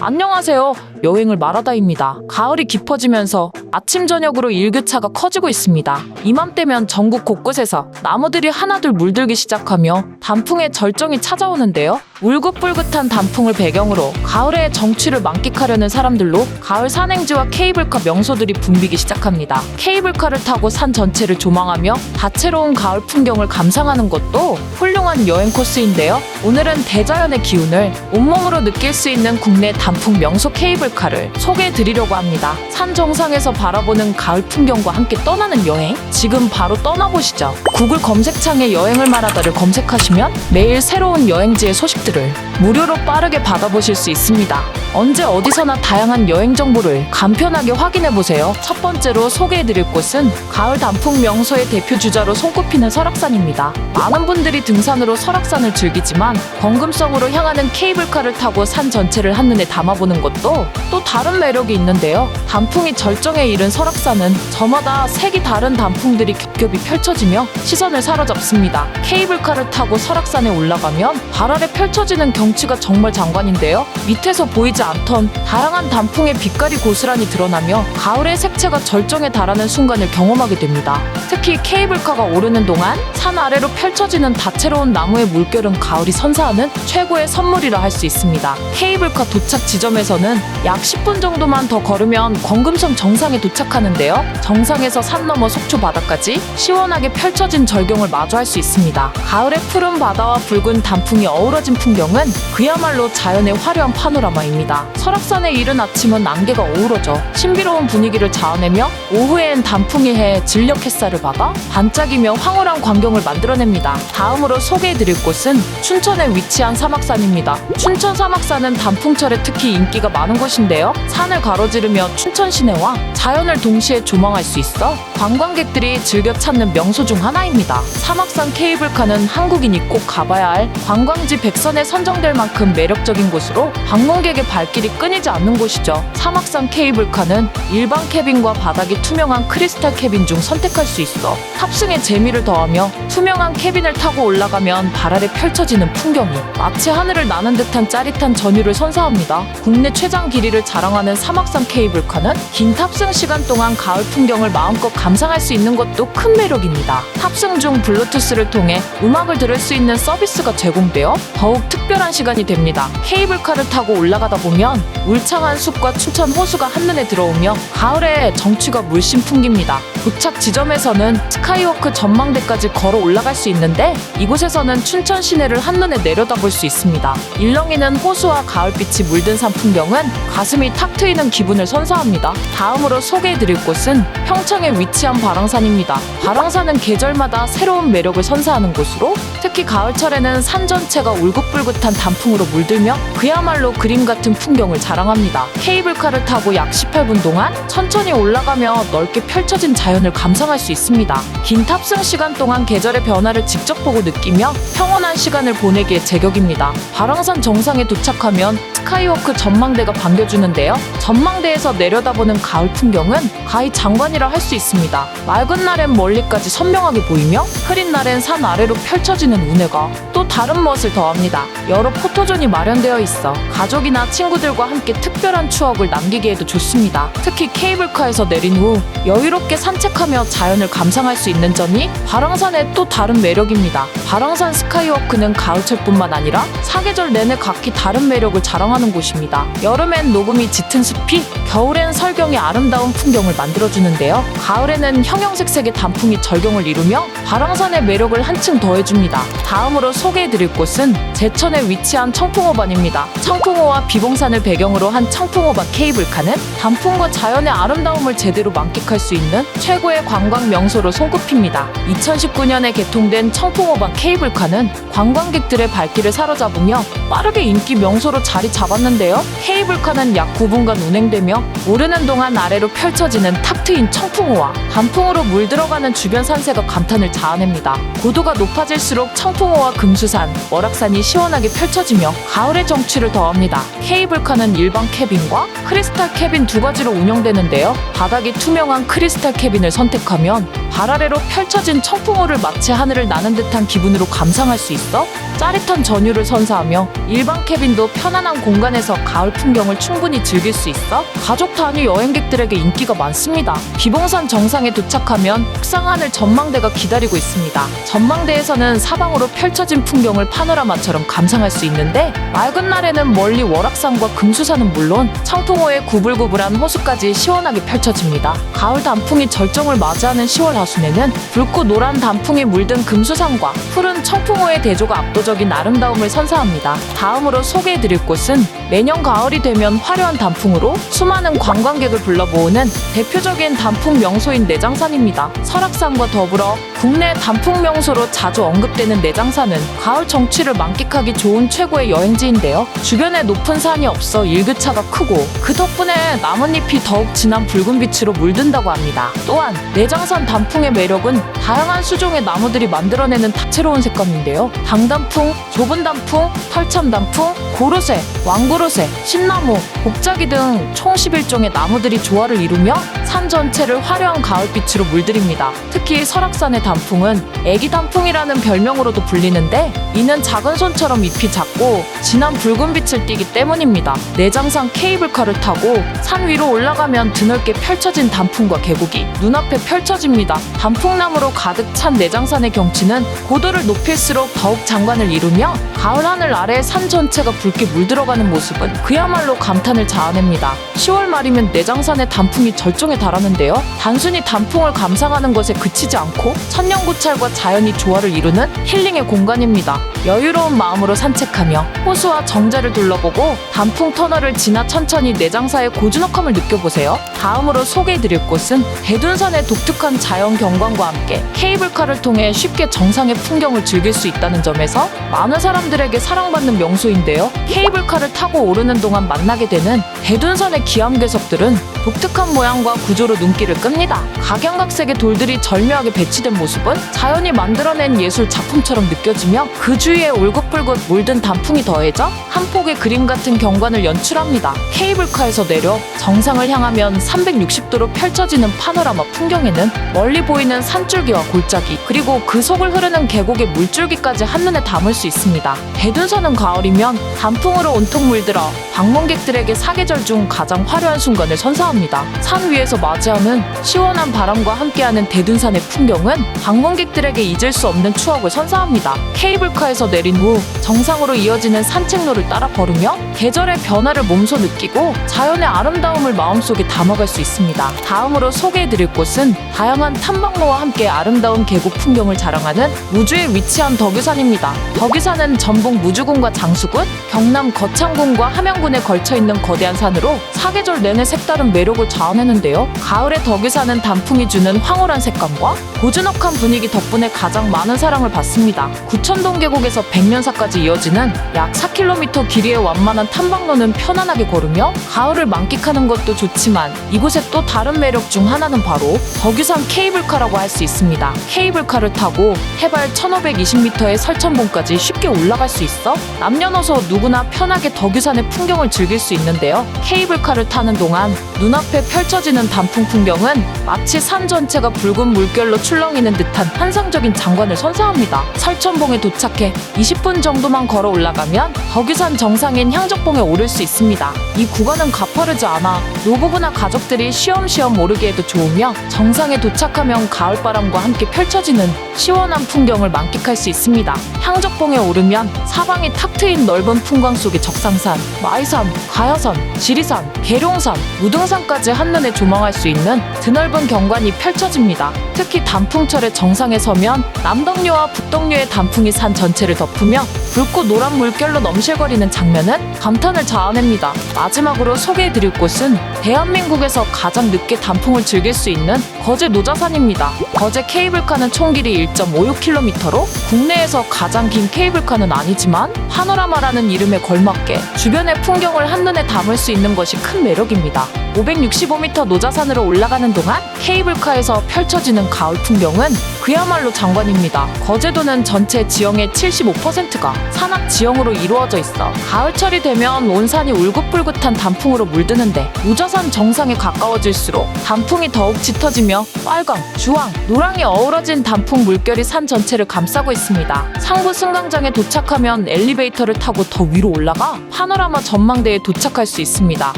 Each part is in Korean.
안녕하세요. 여행을 말하다입니다. 가을이 깊어지면서 아침 저녁으로 일교차가 커지고 있습니다. 이맘때면 전국 곳곳에서 나무들이 하나둘 물들기 시작하며 단풍의 절정이 찾아오는데요. 울긋불긋한 단풍을 배경으로 가을의 정취를 만끽하려는 사람들로 가을 산행지와 케이블카 명소들이 붐비기 시작합니다. 케이블카를 타고 산 전체를 조망하며 다채로운 가을 풍경을 감상하는 것도 훌륭한 여행 코스인데요. 오늘은 대자연의 기운을 온몸으로 느낄 수 있는 국내 단풍 명소 케이블카를 소개해드리려고 합니다. 산 정상에서 바라보는 가을 풍경과 함께 떠나는 여행, 지금 바로 떠나보시죠. 구글 검색창에 여행을 말하다를 검색하시면 매일 새로운 여행지의 소식들을 무료로 빠르게 받아보실 수 있습니다. 언제 어디서나 다양한 여행 정보를 간편하게 확인해보세요. 첫 번째로 소개해드릴 곳은 가을 단풍 명소의 대표 주자로 손꼽히는 설악산입니다. 많은 분들이 등산으로 설악산을 즐기지만 건금성으로 향하는 케이블카를 타고 산 전체를 한눈에 담아보는 것도 또 다른 매력이 있는데요. 단풍이 절정에 이른 설악산은 저마다 색이 다른 단풍들이 겹겹이 펼쳐지며 시선을 사로잡습니다. 케이블카를 타고 설악산에 올라가면 발 아래 펼쳐지는 경치가 정말 장관인데요. 밑에서 보이지 않던 다양한 단풍의 빛깔이 고스란히 드러나며 가을의 색채가 절정에 달하는 순간을 경험하게 됩니다. 특히 케이블카가 오르는 동안 산 아래로 펼쳐지는 다채로운 나무의 물결은 가을이 선사하는 최고의 선물이라 할 수 있습니다. 케이블카 도착 지점에서는 약 10분 정도만 더 걸으면 건금성 정상에 도착하는데요. 정상에서 산 너머 속초 바다까지 시원하게 펼쳐진 절경을 마주할 수 있습니다. 가을의 푸른 바다와 붉은 단풍이 어우러진 풍경은 그야말로 자연의 화려한 파노라마입니다. 설악산에 이른 아침은 안개가 어우러져 신비로운 분위기를 자아내며 오후엔 단풍이 해 진력 햇살을 받아 반짝이며 황홀한 광경을 만들어냅니다. 다음으로 소개해드릴 곳은 춘천에 위치한 사막산입니다. 춘천 사막산은 단풍철에 특히 인기가 많은 곳인데요. 산을 가로지르며 춘천 시내와 자연을 동시에 조망할 수 있어 관광객들이 즐겨 찾는 명소 중 하나입니다. 사막산 케이블카는 한국인이 꼭 가봐야 할 관광지 100선에 선정될 만큼 매력적인 곳으로 방문객의 발길이 끊이지 않는 곳이죠. 사막산 케이블카는 일반 캐빈과 바닥이 투명한 크리스탈 캐빈 중 선택할 수 있어 탑승의 재미를 더하며 투명한 캐빈을 타고 올라가면 발 아래 펼쳐지는 풍경이 마치 하늘을 나는 듯한 짜릿한 전율을 선사합니다. 국내 최장 길이를 자랑하는 사막산 케이블카는 긴 탑승 시간 동안 가을 풍경을 마음껏 감상할 수 있는 것도 큰 매력입니다. 탑승 중 블루투스를 통해 음악을 들을 수 있는 서비스가 제공되어 더욱 특별한 시간이 됩니다. 케이블카를 타고 올라가다 보면 울창한 숲과 춘천 호수가 한눈에 들어오며 가을의 정취가 물씬 풍깁니다. 도착 지점에서는 스카이워크 전망대까지 걸어 올라갈 수 있는데 이곳에서는 춘천 시내를 한눈에 내려다볼 수 있습니다. 일렁이는 호수와 가을빛이 물든 산 풍경은 가슴이 탁 트이는 기분을 선사합니다. 다음으로 소개해드릴 곳은 평창에 위치한 바랑산입니다. 바랑산은 계절마다 새로운 매력을 선사하는 곳으로 특히 가을철에는 산 전체가 울긋불긋한 단풍으로 물들며 그야말로 그림 같은 풍경을 자랑합니다. 케이블카를 타고 약 18분 동안 천천히 올라가며 넓게 펼쳐진 자연을 감상할 수 있습니다. 긴 탑승 시간 동안 계절의 변화를 직접 보고 느끼며 평온한 시간을 보내기에 제격입니다. 바랑산 정상에 도착하면 스카이워크 전망대가 반겨주는데요. 전망대에서 내려다보는 가을 풍경은 가히 장관이라 할 수 있습니다. 맑은 날엔 멀리까지 선명하게 보이며 흐린 날엔 산 아래로 펼쳐지는 운해가 또 다른 멋을 더합니다. 여러 포토존이 마련되어 있어 가족이나 친구들과 함께 특별한 추억을 남기기에도 좋습니다. 특히 케이블카에서 내린 후 여유롭게 산책하며 자연을 감상할 수 있는 점이 바랑산의 또 다른 매력입니다. 바랑산 스카이워크는 가을철뿐만 아니라 사계절 내내 각기 다른 매력을 자랑하는 곳입니다. 여름엔 녹음이 짙은 숲이, 겨울엔 설경이 아름다운 풍경을 만들어주는데요. 가을에는 형형색색의 단풍이 절경을 이루며 바랑산의 매력을 한층 더해줍니다. 다음으로 소개해드릴 곳은 제천에 위치한 청풍호반입니다. 청풍호와 비봉산을 배경으로 한 청풍호반 케이블카는 단풍과 자연의 아름다움을 제대로 만끽할 수 있는 최고의 관광 명소로 손꼽힙니다. 2019년에 개통된 청풍호반 케이블카는 관광객들의 발길을 사로잡으며 빠르게 인기 명소로 자리 잡았는데요. 케이블카는 약 9분간 운행되며 오르는 동안 아래로 펼쳐지는 탁 트인 청풍호와 단풍으로 물들어가는 주변 산세가 감탄을 자아냅니다. 고도가 높아질수록 청풍호와 금수산, 월악산이 시원하게 펼쳐지며 가을의 정취를 더합니다. 케이블카는 일반 캐빈과 크리스탈 캐빈 두 가지로 운영되는데요. 바닥이 투명한 크리스탈 캐빈을 선택하면 발 아래로 펼쳐진 청풍호를 마치 하늘을 나는 듯한 기분으로 감상할 수 있어 짜릿한 전율을 선사하며 일반 캐빈도 편안한 공간에서 가을 풍경을 충분히 즐길 수 있어 가족 단위 여행객들에게 인기가 많습니다. 비봉산 정상에 도착하면 북상하늘 전망대가 기다리고 있습니다. 전망대에서는 사방으로 펼쳐진 풍경을 파노라마처럼 감상할 수 있는데 맑은 날에는 멀리 월악산과 금수산은 물론 청풍호의 구불구불한 호수까지 시원하게 펼쳐집니다. 가을 단풍이 절정을 맞이하는 10월 하순에는 붉고 노란 단풍이 물든 금수산과 푸른 청풍호의 대조가 압도적인 아름다움을 선사합니다. 다음으로 소개해드릴 곳은 매년 가을이 되면 화려한 단풍으로 수많은 관광객을 불러모으는 대표적인 단풍 명소인 내장산입니다. 설악산과 더불어 국내 단풍 명소로 자주 언급되는 내장산은 가을 정취를 만끽하기 좋은 최고의 여행지인데요. 주변에 높은 산이 없어 일교차가 크고 그 덕분에 나뭇잎이 더욱 진한 붉은 빛으로 물든다고 합니다. 또한 내장산 단풍의 매력은 다양한 수종의 나무들이 만들어내는 다채로운 색감인데요. 당단풍, 좁은 단풍, 털참 단풍, 고로쇠, 왕고로쇠, 신나무, 복자기 등 총 11종의 나무들이 조화를 이루며 산 전체를 화려한 가을빛으로 물들입니다. 특히 설악산의 단풍은 애기 단풍이라는 별명으로도 불리는데 이는 작은 손처럼 잎이 작고 진한 붉은 빛을 띠기 때문입니다. 내장산 케이블카를 타고 산 위로 올라가면 드넓게 펼쳐진 단풍과 계곡이 눈앞에 펼쳐집니다. 단풍나무로 가득 찬 내장산의 경치는 고도를 높일수록 더욱 장관을 이루며 가을 하늘 아래 산 전체가 붉게 물들어가는 모습은 그야말로 감탄을 자아냅니다. 10월 말이면 내장산의 단풍이 절정에 달하는데요. 단순히 단풍을 감상하는 것에 그치지 않고 천년고찰과 자연이 조화를 이루는 힐링의 공간입니다. 여유로운 마음으로 산책하며 호수와 정자를 둘러보고 단풍 터널을 지나 천천히 내장사의 고즈넉함을 느껴보세요. 다음으로 소개해드릴 곳은 대둔산의 독특한 자연 경관과 함께 케이블카를 통해 쉽게 정상의 풍경을 즐길 수 있다는 점에서 많은 사람들에게 사랑받는 명소인데요. 케이블카를 타고 오르는 동안 만나게 되는 대둔산의 기암괴석들은 독특한 모양과 구조로 눈길을 끕니다. 각양각색의 돌들이 절묘하게 배치된 모습은 자연이 만들어낸 예술 작품처럼 느껴지며 그 주위에 울긋불긋 물든 단풍이 더해져 한 폭의 그림 같은 경관을 연출합니다. 케이블카에서 내려 정상을 향하면 360도로 펼쳐지는 파노라마 풍경에는 멀리 보이는 산줄기와 골짜기 그리고 그 속을 흐르는 계곡의 물줄기까지 한눈에 담을 수 있습니다. 대둔산은 가을이면 단풍으로 온통 물들어 방문객들에게 사계절 중 가장 화려한 순간을 선사합니다. 산 위에서 맞이하는 시원한 바람과 함께하는 대둔산의 풍경은 방문객들에게 잊을 수 없는 추억을 선사합니다. 케이블카에서 내린 후 정상으로 이어지는 산책로를 따라 걸으며 계절의 변화를 몸소 느끼고 자연의 아름다움을 마음속에 담아갈 수 있습니다. 다음으로 소개해드릴 곳은 다양한 탐방로와 함께 아름다운 계곡 풍경을 자랑하는 무주에 위치한 덕유산입니다. 덕유산은 전북 무주군과 장수군, 경남 거창군과 함양군에 걸쳐있는 거대한 산으로 사계절 내내 색다른 매력을 자아내는데요. 가을의 덕유산은 단풍이 주는 황홀한 색감과 고즈넉한 분위기 덕분에 가장 많은 사랑을 받습니다. 구천동 계곡에서 백년사까지 이어지는 약 4km 길이의 완만한 탐방로는 편안하게 걸으며 가을을 만끽하는 것도 좋지만 이곳의 또 다른 매력 중 하나는 바로 덕유산 케이블카라고 할 수 있습니다. 케이블카를 타고 해발 1520m의 설천봉까지 쉽게 올라갈 수 있어 남녀노소 누구나 편하게 덕유산의 풍경을 즐길 수 있는데요. 케이블카를 타는 동안 눈앞에 펼쳐지는 단풍 풍경은 마치 산 전체가 붉은 물결로 출렁이는 듯한 환상적인 장관을 선사합니다. 설천봉에 도착해 20분 정도만 걸어 올라가면 덕유산 정상인 향적봉에 오를 수 있습니다. 이 구간은 가파르지 않아 노부부나 가족들이 쉬엄쉬엄 오르기에도 좋으며 정상에 도착하면 가을바람과 함께 펼쳐지는 시원한 풍경을 만끽할 수 있습니다. 향적봉에 오르면 사방이 탁 트인 넓은 풍광 속에 적상산, 마이산, 가야산, 지리산, 계룡산, 무등산까지 한눈에 조망할 수 있는 드넓은 경관이 펼쳐집니다. 특히 단풍철의 정상에 서면 남덕류와 북덕류의 단풍이 산 전체를 덮으며 붉고 노란 물결로 넘실거리는 장면은 감탄을 자아냅니다. 마지막으로 소개해드릴 곳은 대한민국에서 가장 늦게 단풍을 즐길 수 있는 거제 노자산입니다. 거제 케이블카는 총 길이 1.56km로 국내에서 가장 긴 케이블카는 아니지만 파노라마라는 이름에 걸맞게 주변의 풍경을 한눈에 담을 수 있는 것이 큰 매력입니다. 565m 노자산으로 올라가는 동안 케이블카에서 펼쳐지는 가을 풍경은 그야말로 장관입니다. 거제도는 전체 지형의 75%가 산악 지형으로 이루어져 있어 가을철이 되면 온 산이 울긋불긋한 단풍으로 물드는데 우저산 정상에 가까워질수록 단풍이 더욱 짙어지며 빨강, 주황, 노랑이 어우러진 단풍 물결이 산 전체를 감싸고 있습니다. 상부 승강장에 도착하면 엘리베이터를 타고 더 위로 올라가 파노라마 전망대에 도착할 수 있습니다.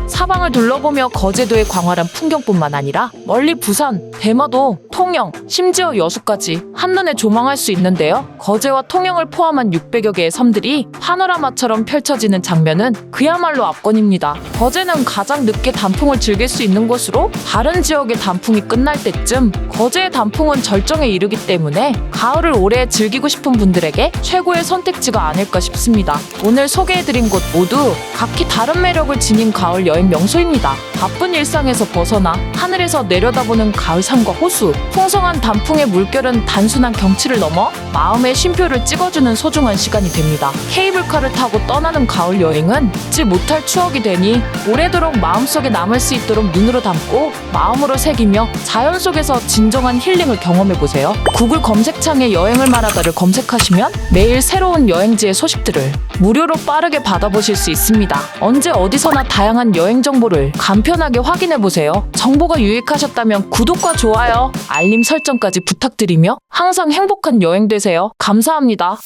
사방을 둘러보며 거제도의 광활한 풍경뿐만 아니라 멀리 부산, 대마도, 통영, 심지어 여수까지 한눈에 조망할 수 있는데요. 거제와 통영을 포함한 600여 개의 섬들이 파노라마처럼 펼쳐지는 장면은 그야말로 압권입니다. 거제는 가장 늦게 단풍을 즐길 수 있는 곳으로 다른 지역의 단풍이 끝날 때쯤 거제의 단풍은 절정에 이르기 때문에 가을을 오래 즐기고 싶은 분들에게 최고의 선택지가 아닐까 싶습니다. 오늘 소개해드린 곳 모두 각기 다른 매력을 지닌 가을 여행 명소입니다. 바쁜 일상에서 벗어나 하늘에서 내려다보는 가을 산과 호수, 풍성한 단풍의 물결은 단순한 경치를 넘어 마음의 쉼표를 찍어주는 소중한 시간이 됩니다. 케이블카를 타고 떠나는 가을 여행은 잊지 못할 추억이 되니 오래도록 마음속에 남을 수 있도록 눈으로 담고 마음으로 새기며 자연 속에서 진정한 힐링을 경험해보세요. 구글 검색창에 여행을 말하다를 검색하시면 매일 새로운 여행지의 소식들을 무료로 빠르게 받아보실 수 있습니다. 언제 어디서나 다양한 여행 정보를 간편하게 확인해보세요. 정보가 유익하셨다면 구독과 좋아요, 알림 설정까지 부탁드리며 항상 행복한 여행 되세요. 감사합니다.